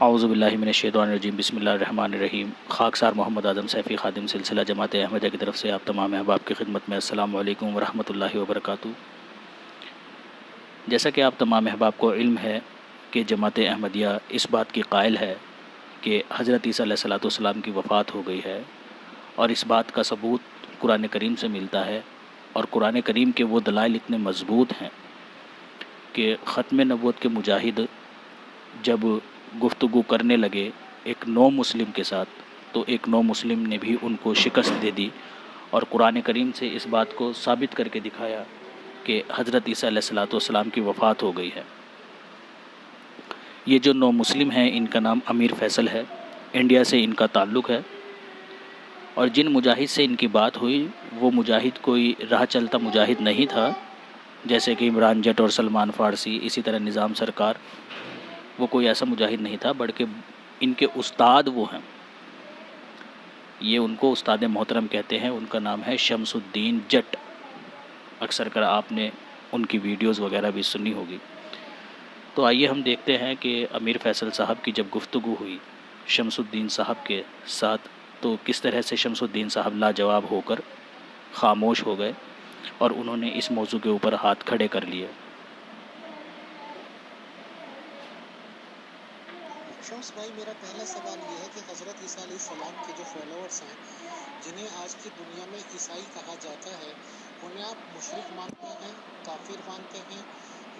اعوذ باللہ من الشیطان الرجیم، بسم اللہ الرحمن الرحیم۔ خاکسار محمد اعظم سیفی خادم سلسلہ جماعت احمدیہ کی طرف سے آپ تمام احباب کی خدمت میں السلام علیکم ورحمۃ اللہ وبرکاتہ۔ جیسا کہ آپ تمام احباب کو علم ہے کہ جماعت احمدیہ اس بات کی قائل ہے کہ حضرت عیسیٰ علیہ الصلوۃ والسلام کی وفات ہو گئی ہے، اور اس بات کا ثبوت قرآن کریم سے ملتا ہے، اور قرآن کریم کے وہ دلائل اتنے مضبوط ہیں کہ ختم نبوت کے مجاہد جب گفتگو کرنے لگے ایک نو مسلم کے ساتھ، تو ایک نو مسلم نے بھی ان کو شکست دے دی، اور قرآن کریم سے اس بات کو ثابت کر کے دکھایا کہ حضرت عیسیٰ علیہ الصلوۃ والسلام کی وفات ہو گئی ہے۔ یہ جو نو مسلم ہیں ان کا نام امیر فیصل ہے، انڈیا سے ان کا تعلق ہے، اور جن مجاہد سے ان کی بات ہوئی وہ مجاہد کوئی راہ چلتا مجاہد نہیں تھا، جیسے کہ عمران جٹ اور سلمان فارسی، اسی طرح نظام سرکار، وہ کوئی ایسا مجاہد نہیں تھا، بلکہ ان کے استاد وہ ہیں۔ یہ ان کو استاد محترم کہتے ہیں، ان کا نام ہے شمس الدین جٹ۔ اکثر کر آپ نے ان کی ویڈیوز وغیرہ بھی سنی ہوگی۔ تو آئیے ہم دیکھتے ہیں کہ امیر فیصل صاحب کی جب گفتگو ہوئی شمس الدین صاحب کے ساتھ، تو کس طرح سے شمس الدین صاحب لاجواب ہو کر خاموش ہو گئے، اور انہوں نے اس موضوع کے اوپر ہاتھ کھڑے کر لیے۔ شمس بھائی، میرا پہلا سوال یہ ہے کہ حضرت عیسیٰ علیہ السلام کے جو فالوورس ہیں، جنہیں آج کی دنیا میں عیسائی کہا جاتا ہے، انہیں آپ مشرک مانتے ہیں، کافر مانتے ہیں،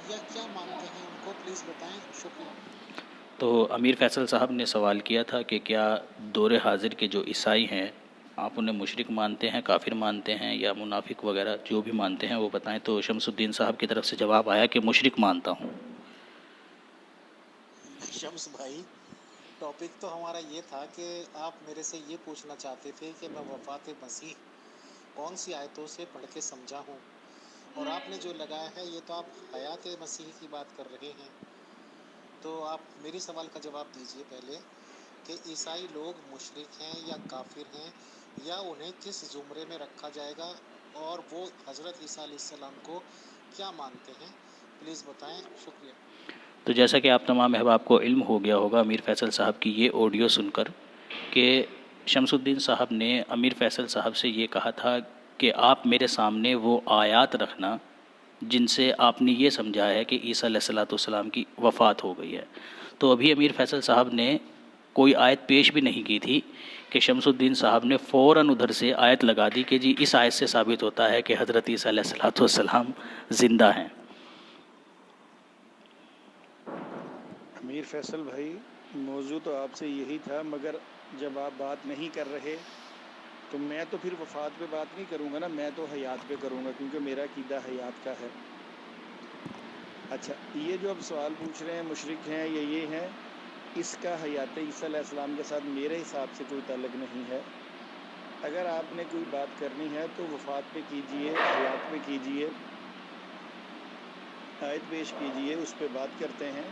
یا کیا مانتے ہیں؟ ان کو پلیز بتائیں، شکریہ۔ تو امیر فیصل صاحب نے سوال کیا تھا کہ کیا دور حاضر کے جو عیسائی ہیں آپ انہیں مشرک مانتے ہیں، کافر مانتے ہیں، یا منافق وغیرہ جو بھی مانتے ہیں وہ بتائیں۔ تو شمس الدین صاحب کی طرف سے جواب آیا کہ مشرک مانتا ہوں۔ شمس بھائی، ٹاپک تو ہمارا یہ تھا کہ آپ میرے سے یہ پوچھنا چاہتے تھے کہ میں وفات مسیح کون سی آیتوں سے پڑھ کے سمجھا ہوں، اور آپ نے جو لگایا ہے یہ تو آپ حیات مسیح کی بات کر رہے ہیں۔ تو آپ میری سوال کا جواب دیجئے پہلے کہ عیسائی لوگ مشرک ہیں یا کافر ہیں، یا انہیں کس زمرے میں رکھا جائے گا، اور وہ حضرت عیسیٰ علیہ السلام کو کیا مانتے ہیں؟ پلیز بتائیں، شکریہ۔ تو جیسا کہ آپ تمام احباب کو علم ہو گیا ہوگا امیر فیصل صاحب کی یہ آڈیو سن کر، کہ شمس الدین صاحب نے امیر فیصل صاحب سے یہ کہا تھا کہ آپ میرے سامنے وہ آیات رکھنا جن سے آپ نے یہ سمجھا ہے کہ عیسیٰ علیہ الصلوۃ والسلام کی وفات ہو گئی ہے۔ تو ابھی امیر فیصل صاحب نے کوئی آیت پیش بھی نہیں کی تھی کہ شمس الدین صاحب نے فوراً ادھر سے آیت لگا دی کہ جی اس آیت سے ثابت ہوتا ہے کہ حضرت عیسیٰ علیہ الصلوۃ والسلام زندہ ہیں۔ امیر فیصل بھائی، موضوع تو آپ سے یہی تھا، مگر جب آپ بات نہیں کر رہے تو میں تو پھر وفات پہ بات نہیں کروں گا نا، میں تو حیات پہ کروں گا، کیونکہ میرا عقیدہ حیات کا ہے۔ اچھا، یہ جو اب سوال پوچھ رہے ہیں مشرک ہیں یا یہ ہیں، اس کا حیات عیسیٰ علیہ السلام کے ساتھ میرے حساب سے کوئی تعلق نہیں ہے۔ اگر آپ نے کوئی بات کرنی ہے تو وفات پہ کیجئے، حیات پہ کیجئے، آیت پیش کیجئے، اس پہ بات کرتے ہیں،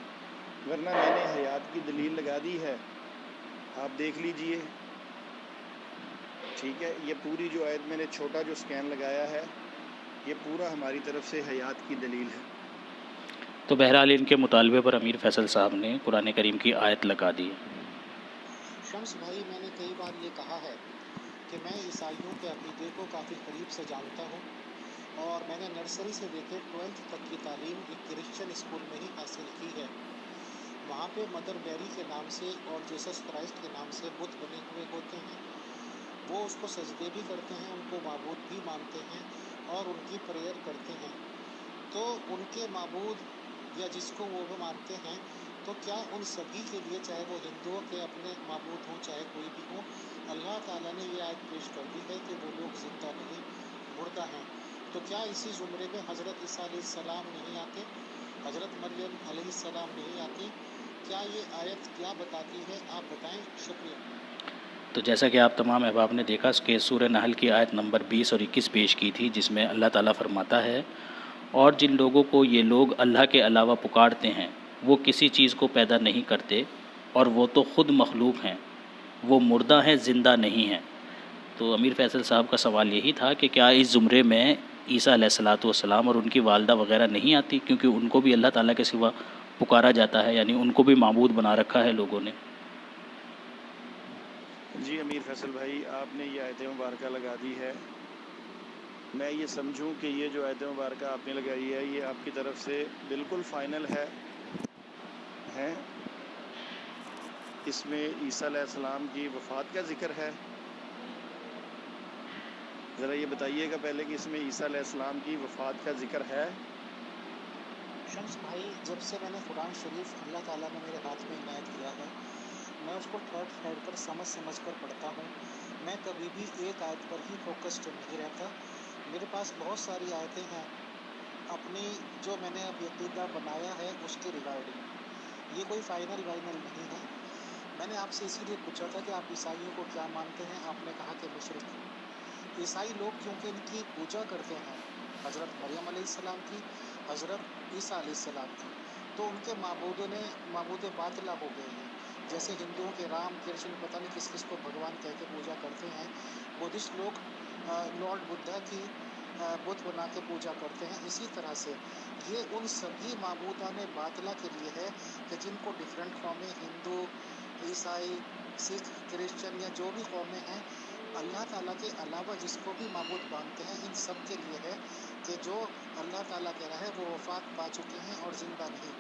ورنہ میں نے حیات کی دلیل لگا دی ہے، آپ دیکھ لیجئے۔ ٹھیک ہے، یہ پوری جو آیت میں نے چھوٹا جو سکین لگایا ہے، یہ پورا ہماری طرف سے حیات کی دلیل ہے۔ تو بہرحال ان کے مطالبے پر امیر فیصل صاحب نے قرآن کریم کی آیت لگا دی۔ شمس بھائی، میں نے کئی بار یہ کہا ہے کہ میں عیسائیوں کے عقیدے کو کافی قریب سے جانتا ہوں، اور میں نے نرسری سے لے کے 12th تک کی تعلیم ایک کرسچن اسکول میں ہی حاصل کی ہے۔ وہاں پہ مدر میری کے نام سے اور جیسس کرائسٹ کے نام سے بت بنے ہوئے ہوتے ہیں، وہ اس کو سجدے بھی کرتے ہیں، ان کو معبود بھی مانتے ہیں، اور ان کی پریئر کرتے ہیں۔ تو ان کے معبود یا جس کو وہ مانتے ہیں، تو کیا ان سبھی کے لیے، چاہے وہ ہندوؤں کے اپنے معبود ہوں چاہے کوئی بھی ہو، اللہ تعالیٰ نے یہ آیت پیش کر دی ہے کہ وہ لوگ زندہ نہیں مردہ ہیں؟ تو کیا اسی زمرے میں حضرت عیسیٰ علیہ السلام نہیں آتے؟ حضرت مریم علیہ السلام نہیں آتی؟ کیا یہ آیت کیا بتاتی ہے؟ آپ بتائیں، شکریہ۔ تو جیسا کہ آپ تمام احباب نے دیکھا کہ سورہ نحل کی آیت نمبر 20 اور 21 پیش کی تھی، جس میں اللہ تعالیٰ فرماتا ہے، اور جن لوگوں کو یہ لوگ اللہ کے علاوہ پکارتے ہیں وہ کسی چیز کو پیدا نہیں کرتے، اور وہ تو خود مخلوق ہیں، وہ مردہ ہیں، زندہ نہیں ہیں۔ تو امیر فیصل صاحب کا سوال یہی تھا کہ کیا اس زمرے میں عیسیٰ علیہ الصلوۃ والسلام اور ان کی والدہ وغیرہ نہیں آتی، کیونکہ ان کو بھی اللہ تعالیٰ کے سوا पुकारा जाता है, यानी उनको भी माबूद बना रखा है लोगों ने। जी अमीर फैसल भाई, आपने ये आयत मुबारक लगा दी है। मैं ये समझूं कि ये जो आयत मुबारक आपने लगाई है ये आपकी तरफ से बिल्कुल फ़ाइनल है हैं? इसमें ईसा अलैहिस्सलाम की वफ़ात का ज़िक्र है? ज़रा ये बताइएगा पहले कि इसमें ईसा अलैहिस्सलाम की वफ़ात का ज़िक्र है? शम्स भाई, जब से मैंने कुरान शरीफ अल्लाह ताला ने मेरे हाथ में इनायत किया है, मैं उसको ठहर कर समझ कर पढ़ता हूँ। मैं कभी भी एक आयत पर ही फोकस्ड नहीं रहता। मेरे पास बहुत सारी आयतें हैं अपनी, जो मैंने अब अक़ीदा बनाया है उसके रिगार्डिंग। ये कोई फाइनल नहीं है। मैंने आपसे इसीलिए पूछा था कि आप ईसाइयों को क्या मानते हैं। आपने कहा कि मुशरिक। ईसाई लोग क्योंकि इनकी पूजा करते हैं हज़रत मरियम अलैहिस्सलाम की, हज़रत ईसा अलैहिस्सलाम की, तो उनके माबूद बातिला हो गए हैं। जैसे हिंदुओं के राम, कृष्ण, पता नहीं किस को भगवान कह के पूजा करते हैं। बुद्धिस्ट लोग लॉर्ड बुद्धा की बुत बना के पूजा करते हैं। इसी तरह से ये उन सभी माबूदान बातिला के लिए है कि जिनको डिफरेंट कौमें, हिंदू, ईसाई, सिख, क्रिश्चियन या जो भी कौमें हैं, अल्लाह ताला के अलावा जिसको भी माबूद मानते हैं, इन सब के लिए है कि जो अल्लाह ताला कह रहा है वो वफ़ात पा चुके हैं और ज़िंदा नहीं।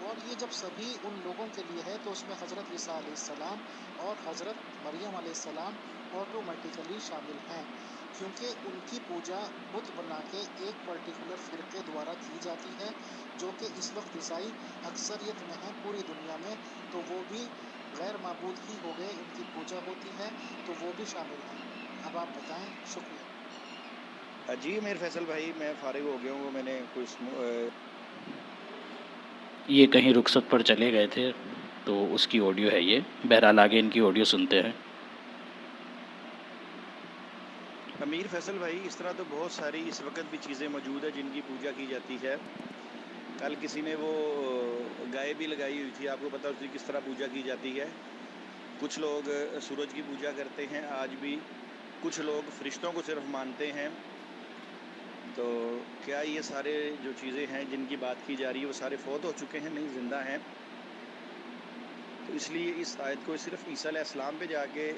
और ये जब सभी उन लोगों के लिए है तो उसमें हज़रत ईसा अलैहिस्सलाम और हज़रत मरियम अलैहिस्सलाम ऑटोमेटिकली शामिल हैं, क्योंकि उनकी पूजा बुत बना के एक पर्टिकुलर फ़िरके द्वारा की जाती है, जो कि इस वक्त ईसाई अक्सरियत में है पूरी दुनिया में। तो वो भी गैर माबूद ही हो गए, उनकी पूजा होती है तो वो भी शामिल हैं। अब आप बताएं। शुक्रिया। जी अमीर फैसल भाई, मैं फ़ारिग हो गया हूँ। मैंने ये कहीं रुखसत पर चले गए थे तो उसकी ऑडियो है ये। बहरहाल आगे इनकी ऑडियो सुनते हैं। अमीर फैसल भाई, इस तरह तो बहुत सारी इस वक्त भी चीज़ें मौजूद है जिनकी पूजा की जाती है। कल किसी ने वो गाय भी लगाई हुई थी, आपको पता उसकी किस तरह पूजा की जाती है। कुछ लोग सूरज की पूजा करते हैं आज भी, कुछ लोग फरिश्तों को सिर्फ मानते हैं। तो क्या ये सारे जो चीज़ें हैं जिनकी बात की जा रही है वो सारे फौत हो चुके हैं? नहीं, ज़िंदा हैं। तो इसलिए इस आयत को सिर्फ ईसा अलैहिस्सलाम पे जाके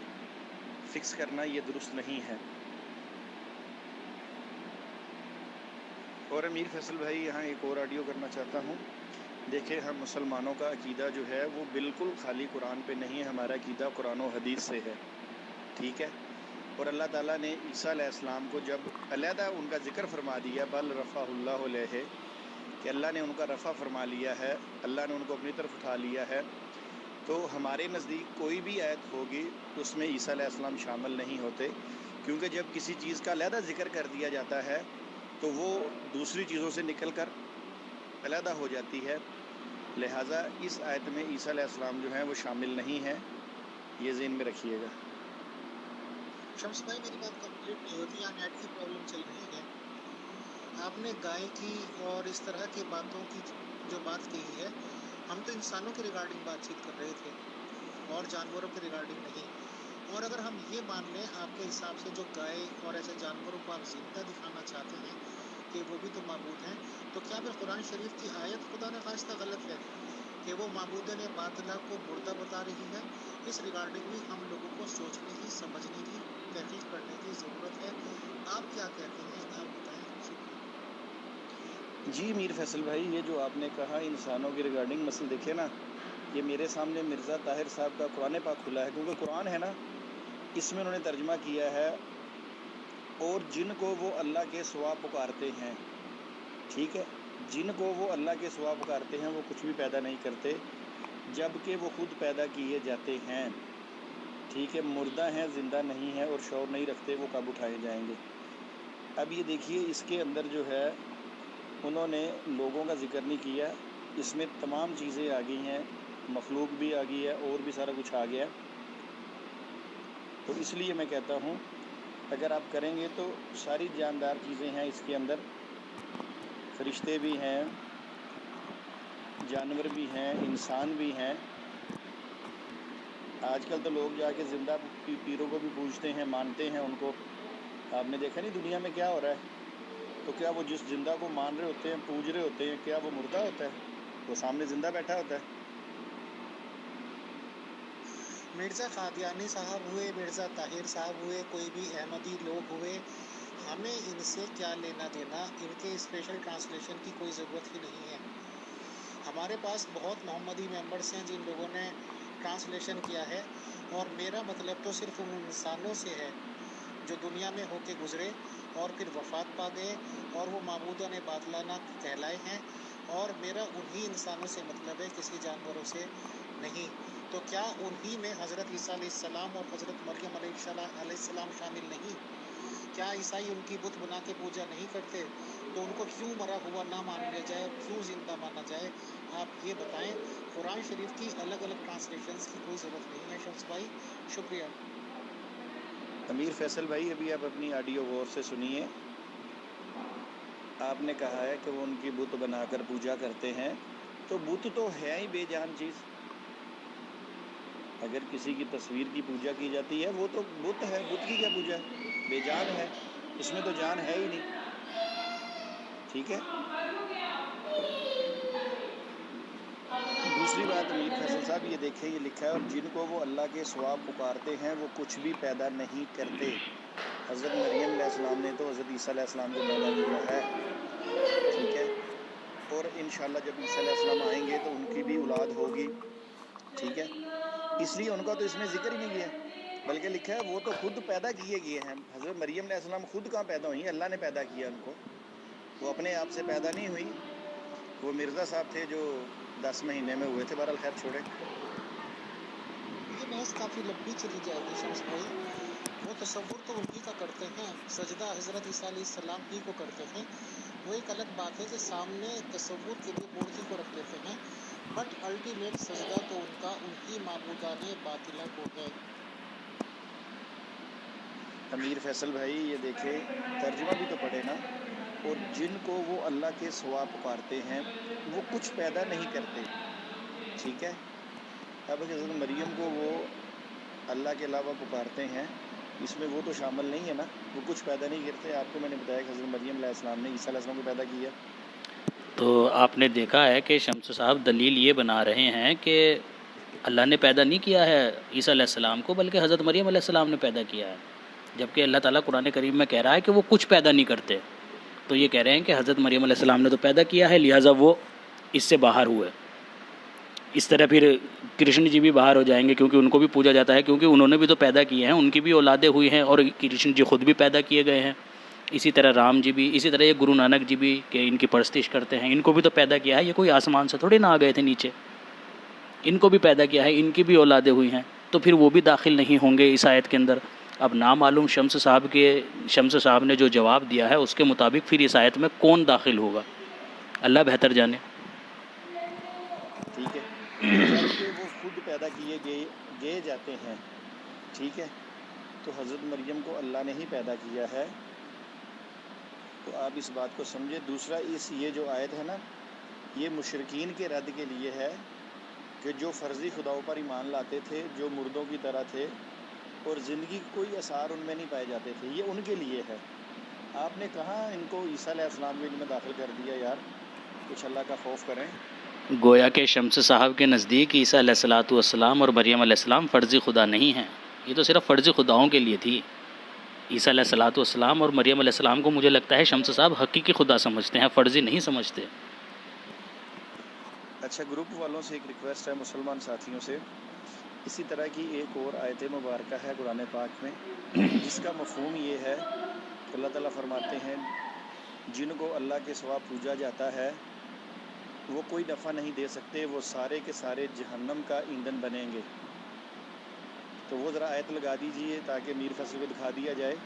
फ़िक्स करना ये दुरुस्त नहीं है। और अमीर फैसल भाई, यहाँ एक और ऑडियो करना चाहता हूँ। देखिए, हम मुसलमानों का अकीदा जो है वो बिल्कुल खाली कुरान पे नहीं है। हमारा अकीदा कुरान और हदीस से है, ठीक है। और अल्लाह ताला ने ईसा अलैहिस्सलाम को जब अलहदा उनका ज़िक्र फरमा दिया, बल रफ़ाहुल्लाहु अलैहि, कि अल्लाह ने उनका रफ़ा फरमा लिया है, अल्लाह ने उनको अपनी तरफ उठा लिया है, तो हमारे नज़दीक कोई भी आयत होगी उसमें ईसा अलैहिस्सलाम शामिल नहीं होते, क्योंकि जब किसी चीज़ का अलहदा ज़िक्र कर दिया जाता है तो वो दूसरी चीज़ों से निकल कर अलहदा हो जाती है। लिहाजा इस आयत में ईसा अलैहिस्सलाम जो हैं वो शामिल नहीं है, ये ज़हन में रखिएगा। शम्स भाई, मेरी बात कंप्लीट नहीं होती, यहाँ नेट की प्रॉब्लम चल रही है। आपने गाय की और इस तरह की बातों की जो बात कही है, हम तो इंसानों के रिगार्डिंग बातचीत कर रहे थे और जानवरों के रिगार्डिंग नहीं। और अगर हम ये मान लें आपके हिसाब से जो गाय और ऐसे जानवरों को आप जिंदा दिखाना चाहते हैं कि वो भी तो माबूद हैं, तो क्या फिर कुरान शरीफ की आयत खुदा न खास्ता गलत है कि वो माबूद ने बातिला को मुर्दा बता रही है? इस रिगार्डिंग भी हम लोगों को सोचने की, समझने की, तहकीक करने की ज़रूरत है। आप क्या कहते हैं, आप बताएं। शुक्रिया। जी मीर फैसल भाई, ये जो आपने कहा इंसानों की रिगार्डिंग, मसल देखिए ना, ये मेरे सामने मिर्ज़ा ताहिर साहब का कुरान पाक खुला है, क्योंकि कुरान है ना, इसमें उन्होंने तर्जमा किया है, और जिनको वो अल्लाह के सिवा पुकारते हैं, ठीक है, जिनको वो अल्लाह के सिवा पुकारते हैं वो कुछ भी पैदा नहीं करते, जबकि वो खुद पैदा किए जाते हैं, ठीक है, मुर्दा हैं, ज़िंदा नहीं है और शौर नहीं रखते, वो कब उठाए जाएंगे। अब ये देखिए, इसके अंदर जो है उन्होंने लोगों का जिक्र नहीं किया, इसमें तमाम चीज़ें आ गई हैं, मखलूक भी आ गई है और भी सारा कुछ आ गया। तो इसलिए मैं कहता हूँ अगर आप करेंगे तो सारी जानदार चीज़ें हैं इसके अंदर, फरिश्ते भी हैं, जानवर भी हैं, इंसान भी हैं। आजकल तो लोग जाके ज़िंदा पीरों को भी पूजते हैं, मानते हैं उनको। आपने देखा नहीं दुनिया में क्या हो रहा है? तो क्या वो जिस जिंदा को मान रहे होते हैं, पूज रहे होते हैं, क्या वो मुर्दा होता है? वो सामने जिंदा बैठा होता है। मिर्ज़ा कादियानी साहब हुए, मिर्ज़ा ताहिर साहब हुए, कोई भी अहमदी लोग हुए, हमें इनसे क्या लेना देना, इनके स्पेशल ट्रांसलेशन की कोई ज़रूरत ही नहीं है। हमारे पास बहुत मोहम्मदी मेंबर्स हैं जिन लोगों ने ट्रांसलेशन किया है, और मेरा मतलब तो सिर्फ उन इंसानों से है जो दुनिया में होके गुजरे और फिर वफात पा गए और वो माबूदा ने बातलाना कहलाए हैं, और मेरा उन्हीं इंसानों से मतलब है, किसी जानवरों से नहीं। तो क्या उन्हीं में हज़रत ईसा अलैहिस्सलाम और हज़रत मरियम अलैहिस्सलाम शामिल नहीं? क्या ईसाई उनकी बुत बना के पूजा नहीं करते? तो उनको क्यों मरा हुआ ना मान लिया जाए, क्यों ज़िंदा माना जाए? आप ये बताएं। कुरान शरीफ की अलग अलग ट्रांसलेशंस की कोई ज़रूरत नहीं है शम्स भाई, शुक्रिया। अमीर फैसल भाई, अभी आप अपनी ऑडियो गौर से सुनिए। आपने कहा है कि वो उनकी बुत बनाकर पूजा करते हैं, तो बुत तो है ही बेजान चीज़। अगर किसी की तस्वीर की पूजा की जाती है वो तो बुत है, बुत की क्या पूजा है, बेजान है, उसमें तो जान है ही नहीं। ठीक है। दूसरी बात अमीर फैसल साहब, ये देखें, ये लिखा है, और जिनको वो अल्लाह के सवा पुकारते हैं वो कुछ भी पैदा नहीं करते। हज़रत मरियम अलैहिस्सलाम ने तो हज़रत ईसा अलैहिस्सलाम को पैदा किया है। ठीक है। और इंशाअल्लाह जब ईसा अलैहिस्सलाम आएंगे तो उनकी भी औलाद होगी। ठीक है। इसलिए उनका तो इसमें जिक्र ही नहीं किया, बल्कि लिखा है वो तो खुद पैदा किए गए हैं। हज़रत मरियम अलैहिस्सलाम खुद कहाँ पैदा हुई, अल्लाह ने पैदा किया उनको, वो अपने आप से पैदा नहीं हुई। वो मिर्ज़ा साहब थे जो 10 महीने में हुए थे। बहरहाल खैर छोड़ें। ये बहस काफ़ी लंबी चली जाएगी शम्स भाई। वो तसव्वुर तो उन्हीं का करते हैं, सजदा हज़रत ईसा अलैहिस्सलाम ही को करते हैं। वो एक अलग बात है कि सामने तसव्वुर के लिए मूर्ति को रख देते हैं, बट अल्टीमेट सजदा तो उनका उनकी माबूदाने बातिला को है। अमीर फैसल भाई, ये देखें, तर्जुमा भी तो पढ़े ना। और जिनको वो अल्लाह के सिवा पुकारते हैं वो कुछ पैदा नहीं करते। ठीक है। अब हज़रत मरियम को वो अल्लाह के अलावा पुकारते हैं, इसमें वो तो शामिल नहीं है ना, वो कुछ पैदा नहीं करते। आपको मैंने बताया कि हज़रत मरियम अलैहिस्सलाम ने ईसा अलैहिस्सलाम को पैदा किया। तो आपने देखा है कि शम्स साहब दलील ये बना रहे हैं कि अल्लाह ने पैदा नहीं किया है ईसा अलैहिस्सलाम को, बल्कि हज़रत मरियम अलैहिस्सलाम ने पैदा किया है, जबकि अल्लाह ताला कुरान करीम में कह रहा है कि वो कुछ पैदा नहीं करते। तो ये कह रहे हैं कि हज़रत मरियम अलैहिस्सलाम ने तो पैदा किया है, लिहाजा वो इससे बाहर हुए। इस तरह फिर कृष्ण जी भी बाहर हो जाएंगे, क्योंकि उनको भी पूजा जाता है, क्योंकि उन्होंने भी तो पैदा किए हैं, उनकी भी औलादें हुई हैं, और कृष्ण जी खुद भी पैदा किए गए हैं। इसी तरह राम जी भी, इसी तरह ये गुरु नानक जी भी कि इनकी परस्तिश करते हैं, इनको भी तो पैदा किया है। ये कोई आसमान से थोड़ी ना आ गए थे नीचे, इनको भी पैदा किया है, इनकी भी औलादें हुई हैं, तो फिर वो भी दाखिल नहीं होंगे इस आयत के अंदर। अब नामालूम शम्स साहब ने जो जवाब दिया है उसके मुताबिक फिर इस आयत में कौन दाखिल होगा, अल्लाह बेहतर जाने। ठीक है। जबकि वो खुद पैदा किए गए जाते हैं। ठीक है। तो हज़रत मरियम को अल्लाह ने ही पैदा किया है, तो आप इस बात को समझे। दूसरा, ये जो आयत है ना, ये मुशरिकीन के रद्द के लिए है कि जो फ़र्ज़ी खुदाओं पर ईमान लाते थे, जो मुर्दों की तरह थे और ज़िंदगी के कोई आसार उनमें नहीं पाए जाते थे, ये उनके लिए है। आपने कहाँ इनको ईसा अलैहिस्सलाम में दाखिल कर दिया यार, कुछ अल्लाह का खौफ करें। गोया के शम्स साहब के नज़दीक ईसा अलैहिस्सलाम और मरियम अलैहिस्सलाम फ़र्ज़ी खुदा नहीं हैं, ये तो सिर्फ़ फ़र्ज़ी खुदाओं के लिए थी। ईसा अलैहिस्सलाम और मरियम अलैहिस्सलाम को मुझे लगता है शम्स साहब हकीकी खुदा समझते हैं, फ़र्ज़ी नहीं समझते। अच्छा, ग्रुप वालों से एक रिक्वेस्ट है, मुसलमान साथियों से, इसी तरह की एक और आयत मुबारक है कुरान पाक में जिसका मफ़हूम ये है कि अल्लाह ताला फरमाते हैं जिनको अल्लाह के सिवा पूजा जाता है वो कोई नफ़ा नहीं दे सकते, वो सारे के सारे जहन्नम का ईंधन बनेंगे। तो वो ज़रा आयत लगा दीजिए ताकि मीर फैसल को दिखा दिया जाए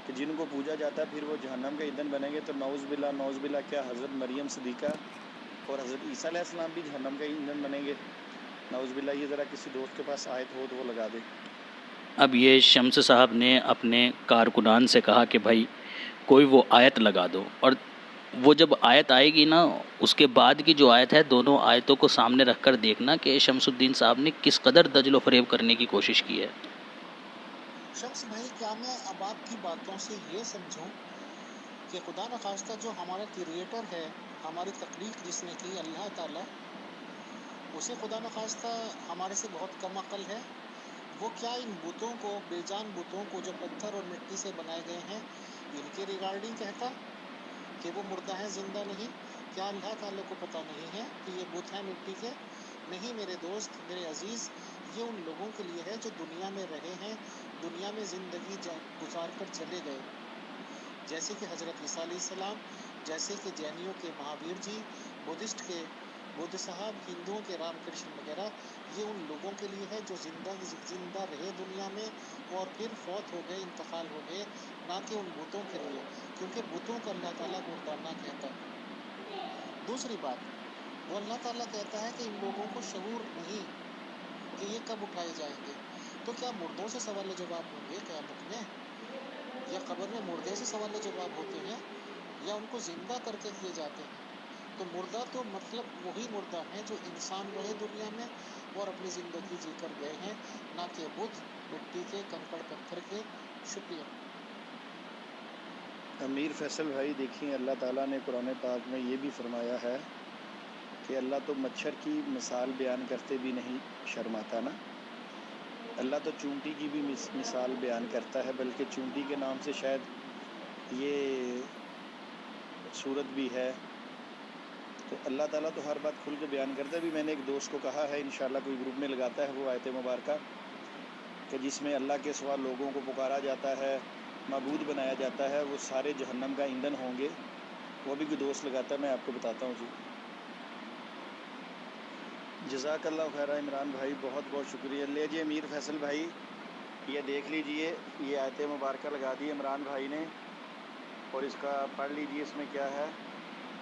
कि जिनको पूजा जाता है फिर वो जहन्नम का ईंधन बनेंगे। तो नौज़ बिल्ला क्या हज़रत मरियम सिद्दीक़ा और हज़रत ईसा अलैहिस्सलाम भी जहन्नम का ईंधन बनेंगे? नौज़ बिल्ला, ये ज़रा किसी दोस्त के पास आयत हो तो वो लगा दे। अब ये शम्स साहब ने अपने कारकुनान से कहा कि भाई कोई वो आयत लगा दो, और वो जब आयत आएगी ना उसके बाद की जो आयत है, दोनों आयतों को सामने रख कर देखना कि शमसुद्दीन साहब ने किस कदर दजल व फरेब करने की कोशिश की है। शम्स भाई, क्या मैं अब आपकी बातों से ये समझूं कि खुदा न खास्ता जो हमारा क्रिएटर है, हमारी तख्लीक जिसने की, अल्लाह ताला, اسے خدا نخواستہ ہمارے سے بہت کم عقل ہے، وہ کیا ان بتوں کو، بے جان بتوں کو جو پتھر اور مٹی سے بنائے گئے ہیں، ان کے ریگارڈنگ کہتا کہ وہ مردہ ہیں، زندہ نہیں؟ کیا اللہ تعالیٰ کو پتہ نہیں ہے کہ یہ بت ہیں مٹی کے؟ نہیں میرے دوست، میرے عزیز، یہ ان لوگوں کے لیے ہے جو دنیا میں رہے ہیں، دنیا میں زندگی گزار کر چلے گئے، جیسے کہ حضرت عیسیٰ علیہ السلام، جیسے کہ جینیوں کے مہاویر جی، بدھسٹ کے بدھ صاحب، ہندوؤں کے رام کرشن وغیرہ. یہ ان لوگوں کے لیے ہے جو زندہ رہے دنیا میں اور پھر فوت ہو گئے، انتقال ہو گئے، نہ کہ ان بتوں کے لیے، کیونکہ بتوں کو اللہ تعالیٰ مردانہ کہتا ہے. دوسری بات، وہ اللہ تعالیٰ کہتا ہے کہ ان لوگوں کو شعور نہیں کہ یہ کب اٹھائے جائیں گے. تو کیا مردوں سے سوال و جواب ہوں گے قیامت میں، یا قبر میں مردے سے سوال و جواب ہوتے ہیں، یا ان کو زندہ کر کے کیے جاتے ہیں؟ تو مردہ تو مطلب وہی مردہ ہیں جو انسان رہے دنیا میں اور اپنی زندگی جی کر گئے ہیں، نہ کہ بت مٹی کے، کنکڑ پتھر کے. شکریہ. امیر فیصل بھائی دیکھیں، اللہ تعالیٰ نے قرآن پاک میں یہ بھی فرمایا ہے کہ اللہ تو مچھر کی مثال بیان کرتے بھی نہیں شرماتا نا. اللہ تو چونٹی کی بھی مثال بیان کرتا ہے، بلکہ چونٹی کے نام سے شاید یہ صورت بھی ہے. تو اللہ تعالیٰ تو ہر بات کھل کے بیان کرتا ہے. بھی میں نے ایک دوست کو کہا ہے، انشاءاللہ کوئی گروپ میں لگاتا ہے وہ آیت مبارکہ کہ جس میں اللہ کے سوا لوگوں کو پکارا جاتا ہے، معبود بنایا جاتا ہے، وہ سارے جہنم کا ایندھن ہوں گے. وہ بھی کوئی دوست لگاتا ہے، میں آپ کو بتاتا ہوں. جی جزاک اللہ خیر عمران بھائی، بہت بہت شکریہ. لے جی امیر فیصل بھائی، یہ دیکھ لیجئے، یہ آیت مبارکہ لگا دی عمران بھائی نے، اور اس کا پڑھ لیجئے. اس میں کیا ہے؟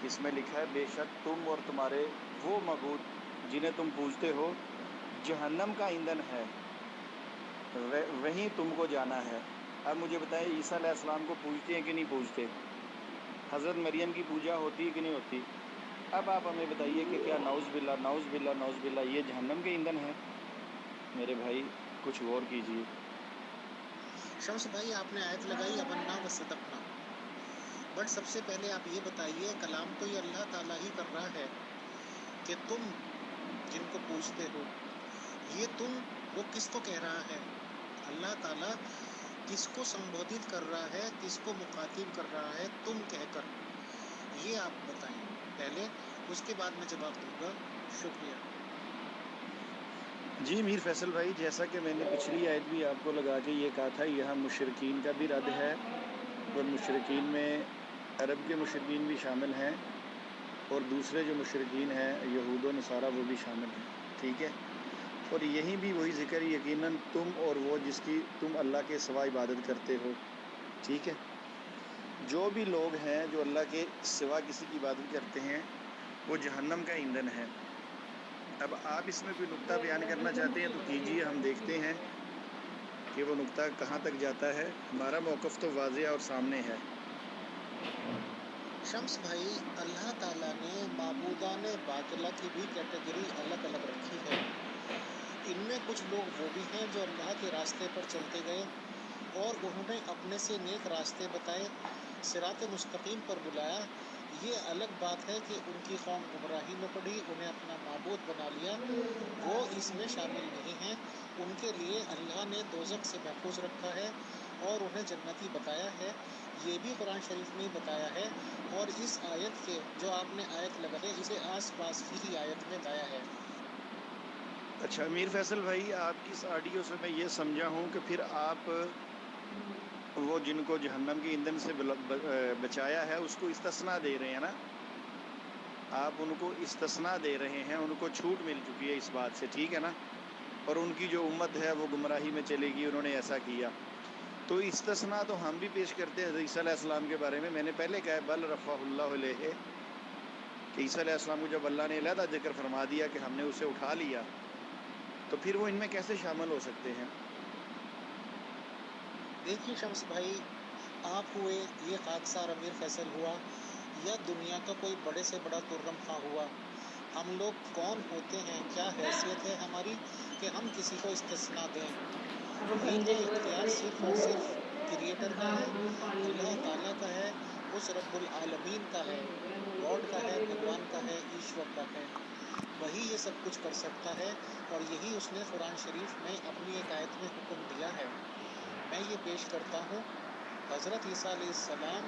اس میں لکھا ہے بے شک تم اور تمہارے وہ معبود جنہیں تم پوجتے ہو جہنم کا ایندھن ہے، وہیں تم کو جانا ہے. اب مجھے بتائیں، عیسیٰ علیہ السلام کو پوجتے ہیں کہ نہیں پوجتے؟ حضرت مریم کی پوجا ہوتی ہے کہ نہیں ہوتی؟ اب آپ ہمیں بتائیے کہ کیا نعوذ باللہ نعوذ باللہ نعوذ باللہ یہ جہنم کے ایندھن ہے؟ میرے بھائی کچھ غور کیجیے. شمس بھائی، آپ نے آیت لگائی امنا و صدقنا، بٹ سب سے پہلے آپ یہ بتائیے، کلام تو یہ اللہ تعالیٰ ہی کر رہا ہے کہ تم جن کو پوجتے ہو، یہ تم وہ کس کو کہہ رہا ہے؟ اللہ تعالیٰ کس کو سمبودھت کر رہا ہے، کس کو مخاطب کر رہا ہے تم کہہ کر؟ یہ آپ بتائیں پہلے، اس کے بعد میں جواب دوں گا. شکریہ. جی امیر فیصل بھائی، جیسا کہ میں نے پچھلی آیت بھی آپ کو لگا کے یہ کہا تھا، یہاں مشرکین کا بھی رد ہے، اور مشرکین میں عرب کے مشرکین بھی شامل ہیں، اور دوسرے جو مشرکین ہیں یہود و نصارہ وہ بھی شامل ہیں. ٹھیک ہے، اور یہیں بھی وہی ذکر یقیناً تم اور وہ جس کی تم اللہ کے سوا عبادت کرتے ہو. ٹھیک ہے، جو بھی لوگ ہیں جو اللہ کے سوا کسی کی عبادت کرتے ہیں وہ جہنم کا ایندھن ہے. اب آپ اس میں کوئی نقطہ بیان کرنا چاہتے ہیں تو کیجیے، ہم دیکھتے ہیں کہ وہ نقطہ کہاں تک جاتا ہے. ہمارا موقف تو واضح اور سامنے ہے. شمس بھائی، اللہ تعالیٰ نے معبودان باطلہ کی بھی کیٹیگری الگ الگ رکھی ہے. ان میں کچھ لوگ وہ بھی ہیں جو اللہ کے راستے پر چلتے گئے اور انہوں نے اپنے سے نیک راستے بتائے، صراط مستقیم پر بلایا. یہ الگ بات ہے کہ ان کی قوم گمراہی میں پڑی، انہیں اپنا معبود بنا لیا، وہ اس میں شامل نہیں ہیں. ان کے لیے اللہ نے دوزخ سے محفوظ رکھا ہے اور انہیں جنتی بتایا ہے. یہ بھی قرآن شریف میں بتایا ہے، اور اس آیت کے جو آپ نے آیت لگائی ہے اسے آس پاس کی ہی آیت میں بتایا ہے. اچھا امیر فیصل بھائی، آپ کی اس آڈیو سے میں یہ سمجھا ہوں کہ پھر آپ وہ جن کو جہنم کے ایندھن سے بچایا ہے اس کو استثناء دے رہے ہیں نا. آپ ان کو استثناء دے رہے ہیں، ان کو چھوٹ مل چکی ہے اس بات سے. ٹھیک ہے نا، اور ان کی جو امت ہے وہ گمراہی میں چلے گی، انہوں نے ایسا کیا. تو استثناء تو ہم بھی پیش کرتے ہیں عیسیٰ علیہ السلام کے بارے میں. میں نے پہلے کہا بل رفعہ اللہ علیہ، کہ عیسیٰ علیہ السلام کو جب اللہ نے علیحدہ ذکر فرما دیا کہ ہم نے اسے اٹھا لیا، تو پھر وہ ان میں کیسے شامل ہو سکتے ہیں؟ دیکھیے شمس بھائی، آپ ہوئے، یہ خاکسار امیر فیصل ہوا، یا دنیا کا کوئی بڑے سے بڑا ترم خواہ ہوا، ہم لوگ کون ہوتے ہیں، کیا حیثیت ہے ہماری کہ ہم کسی کو استثناء دیں؟ یہ تو اختیار صرف اور صرف کریٹر کا ہے، اللہ تعالیٰ کا ہے، اس رب العالمین کا ہے، گاڈ کا ہے، بھگوان کا ہے، ایشور کا ہے. वही ये सब कुछ कर सकता है, और यही उसने कुरान शरीफ में अपनी एक आयत में हुक्म दिया है। मैं ये पेश करता हूँ, हज़रत ईसा अलैहिस्सलाम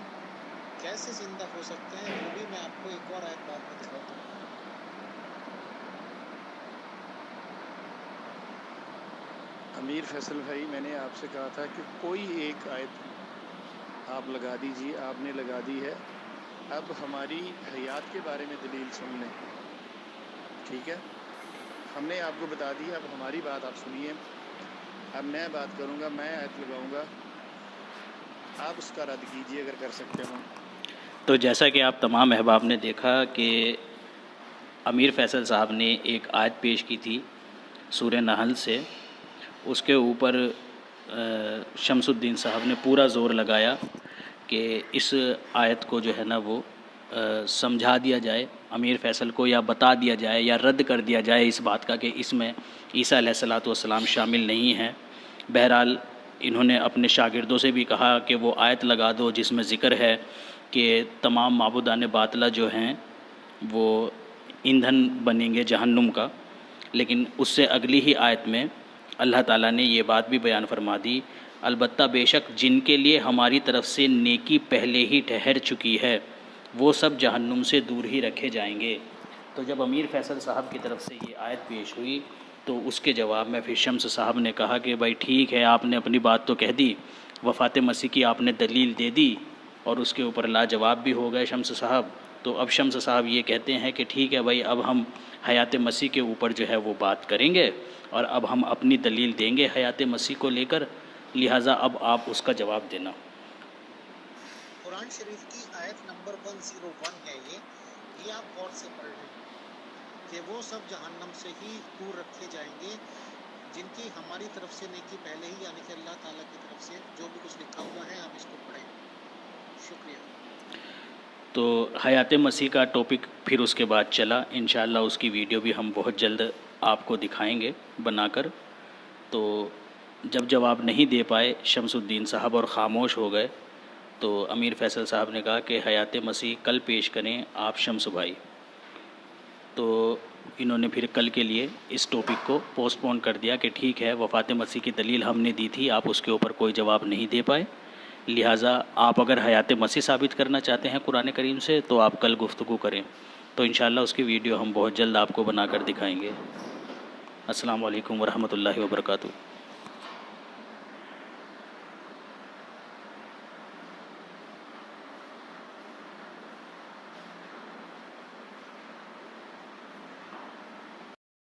कैसे ज़िंदा हो सकते हैं, वो भी मैं आपको एक और आयत बाद में दिखाता हूँ। अमीर फैसल भाई, मैंने आपसे कहा था कि कोई एक आयत आप लगा दीजिए, आपने लगा दी है। अब हमारी हयात के बारे में दलील सुन लें, ठीक है? हमने आपको बता दी, अब हमारी बात आप सुनिए। अब मैं बात करूँगा, मैं आयत लगाऊँगा, आप उसका रद्द कीजिए अगर कर सकते हो। तो जैसा कि आप तमाम अहबाब ने देखा कि अमीर फैसल साहब ने एक आयत पेश की थी सूरह नहल से, उसके ऊपर शमसुद्दीन साहब ने पूरा ज़ोर लगाया कि इस आयत को जो है ना वो समझा दिया जाए अमीर फैसल को, या बता दिया जाए या रद्द कर दिया जाए इस बात का कि इसमें ईसा अलैहिस्सलातु वस्सलाम शामिल नहीं है। बहरहाल इन्होंने अपने शागिर्दों से भी कहा कि वो आयत लगा दो जिसमें ज़िक्र है कि तमाम माबूदान बातला जो हैं वो ईंधन बनेंगे जहन्नुम का। लेकिन उससे अगली ही आयत में अल्लाह ताला ने ये बात भी बयान फरमा दी, अलबत्ता बेशक जिनके लिए हमारी तरफ से नेकी पहले ही ठहर चुकी है वो सब जहन्नुम से दूर ही रखे जाएंगे। तो जब अमीर फैसल साहब की तरफ से ये आयत पेश हुई तो उसके जवाब में फिर शम्स साहब ने कहा कि भाई ठीक है, आपने अपनी बात तो कह दी, वफ़ात मसीह की आपने दलील दे दी और उसके ऊपर लाजवाब भी हो गए शम्स साहब। तो अब शम्स साहब ये कहते हैं कि ठीक है भाई, अब हम हयात मसीह के ऊपर जो है वो बात करेंगे और अब हम अपनी दलील देंगे हयात मसीह को लेकर, लिहाजा अब आप उसका जवाब देना। कुरान शरीफ की आयत नंबर 101 है ये आप गौर से पढ़ लें कि वो सब जहन्नम से ही दूर रखे जाएंगे जिनकी हमारी तरफ से नेकी पहले ही, यानी कि अल्लाह ताला की तरफ से जो भी कुछ लिखा हुआ है, आप इसको पढ़ें। शुक्रिया। तो हयात मसीह का टॉपिक फिर उसके बाद चला, इंशाअल्लाह उसकी वीडियो भी हम बहुत जल्द आपको दिखाएंगे बनाकर। तो जब जवाब नहीं दे पाए शमसुद्दीन साहब और ख़ामोश हो गए तो अमीर फैसल साहब ने कहा कि हयात मसीह कल पेश करें आप शम्स भाई। तो इन्होंने फिर कल के लिए इस टॉपिक को पोस्टपोन कर दिया कि ठीक है, वफ़ात मसीह की दलील हमने दी थी, आप उसके ऊपर कोई जवाब नहीं दे पाए, लिहाजा आप अगर हयात मसीह साबित करना चाहते हैं कुरान करीम से तो आप कल गुफ्तगू करें। तो इंशाअल्लाह उसकी वीडियो हम बहुत जल्द आपको बनाकर दिखाएंगे। अस्सलाम वालेकुम वरहमतुल्लाहि वबरकातुहू।